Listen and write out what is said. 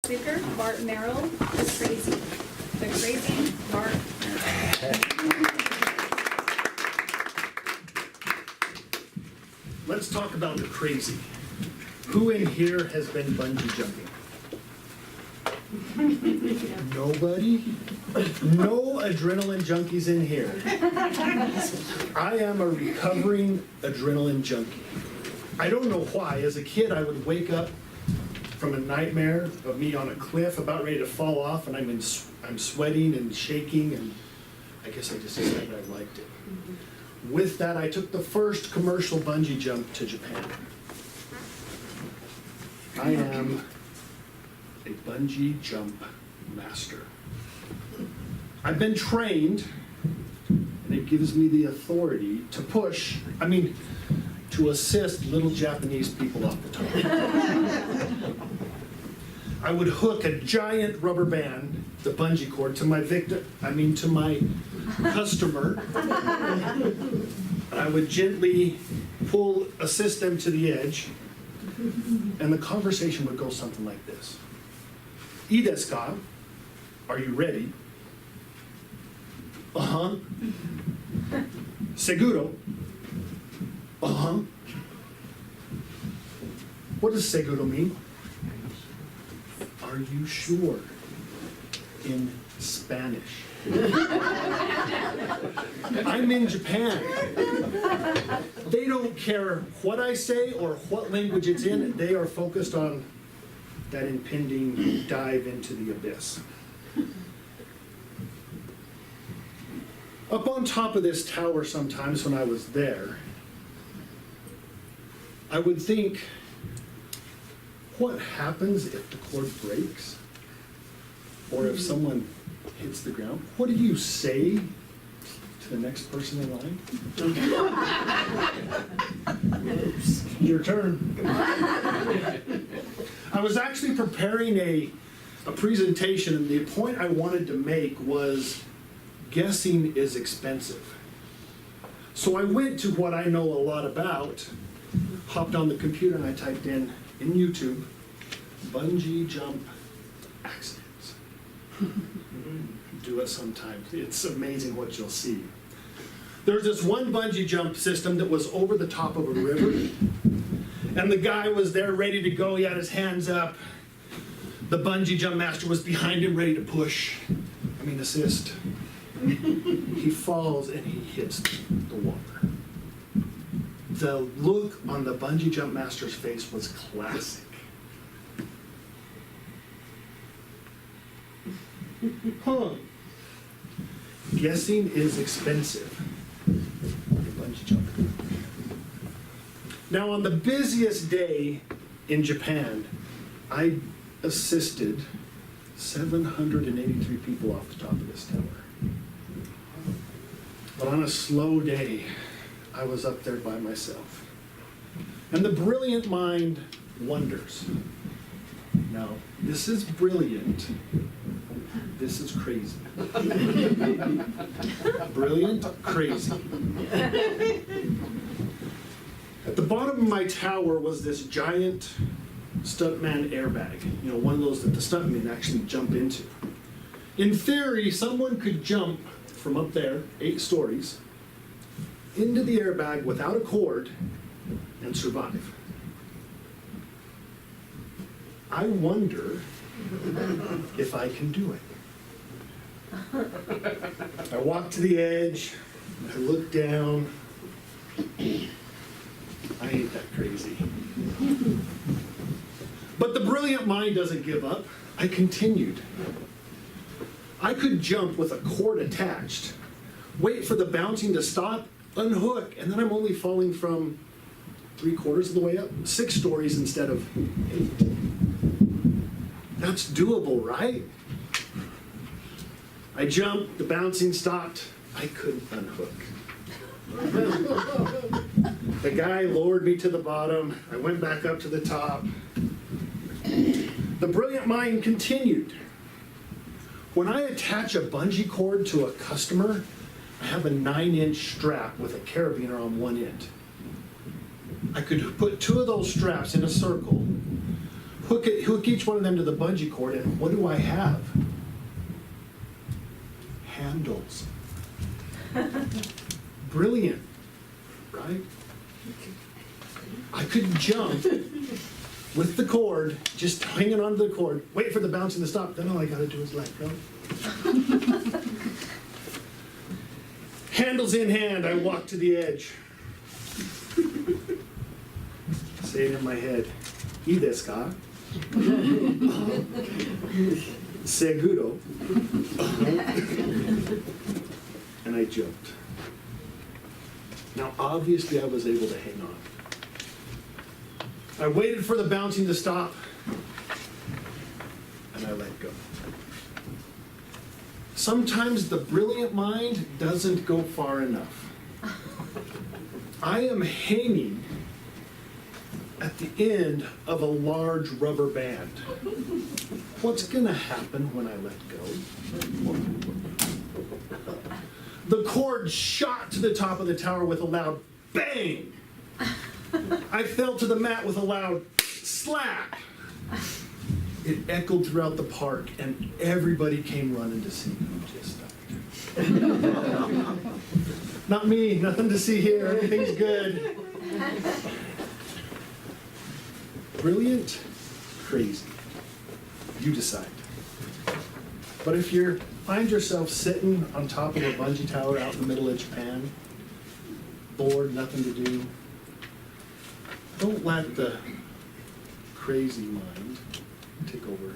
Speaker, Bart The Crazy. The Crazy Bart Let's talk about the crazy. Who in here has been bungee jumping? Nobody? No adrenaline junkies in here. I am a recovering adrenaline junkie. I don't know why. As a kid, I would wake up from a nightmare of me on a cliff about ready to fall off, and I'm sweating and shaking, and I guess I just decided I liked it. With that, I took the first commercial bungee jump to Japan. I am a bungee jump master. I've been trained, and it gives me the authority to to assist little Japanese people off the top. I would hook a giant rubber band, the bungee cord, to my customer. I would gently assist them to the edge, and the conversation would go something like this. "Ii desu ka? Are you ready?" "Uh-huh." "Seguro?" "Uh-huh." What does seguro mean? "Are you sure?" In Spanish. I'm in Japan. They don't care what I say or what language it's in. They are focused on that impending dive into the abyss. Up on top of this tower sometimes when I was there, I would think, what happens if the cord breaks? Or if someone hits the ground? What do you say to the next person in line? Oops, your turn. I was actually preparing a presentation, and the point I wanted to make was guessing is expensive. So I went to what I know a lot about, hopped on the computer, and I typed in YouTube, bungee jump accidents. Do it sometime. It's amazing what you'll see. There's this one bungee jump system that was over the top of a river, and the guy was there ready to go. He had his hands up. The bungee jump master was behind him ready to assist. He falls and he hits the water. The look on the bungee jump master's face was classic. Huh. Guessing is expensive. Bungee jumping. Now, on the busiest day in Japan, I assisted 783 people off the top of this tower. But on a slow day, I was up there by myself. And the brilliant mind wonders. Now, this is brilliant. This is crazy. Brilliant, crazy. At the bottom of my tower was this giant stuntman airbag. One of those that the stuntmen actually jump into. In theory, someone could jump from up there, 8 stories, into the airbag without a cord and survive. I wonder if I can do it. I walk to the edge, I look down. I ain't that crazy. But the brilliant mind doesn't give up. I continued. I could jump with a cord attached, wait for the bouncing to stop, unhook, and then I'm only falling from 3/4 of the way up, 6 stories instead of 8. That's doable, right? I jumped, the bouncing stopped, I couldn't unhook. The guy lowered me to the bottom, I went back up to the top. The brilliant mind continued. When I attach a bungee cord to a customer, I have a 9-inch strap with a carabiner on one end. I could put 2 of those straps in a circle, hook each one of them to the bungee cord, and what do I have? Handles. Brilliant, right? I could jump with the cord, just hanging onto the cord, wait for the bouncing to stop, then all I gotta do is let go. Handles in hand, I walk to the edge. Saying in my head, "Y desu seguro." And I jumped. Now, obviously, I was able to hang on. I waited for the bouncing to stop, and I let go. Sometimes the brilliant mind doesn't go far enough. I am hanging at the end of a large rubber band. What's gonna happen when I let go? The cord shot to the top of the tower with a loud bang. I fell to the mat with a loud slap. It echoed throughout the park, and everybody came running to see who just died. Not me, nothing to see here, everything's good. Brilliant, crazy. You decide. But if you find yourself sitting on top of a bungee tower out in the middle of Japan, bored, nothing to do, don't let the crazy mind take over.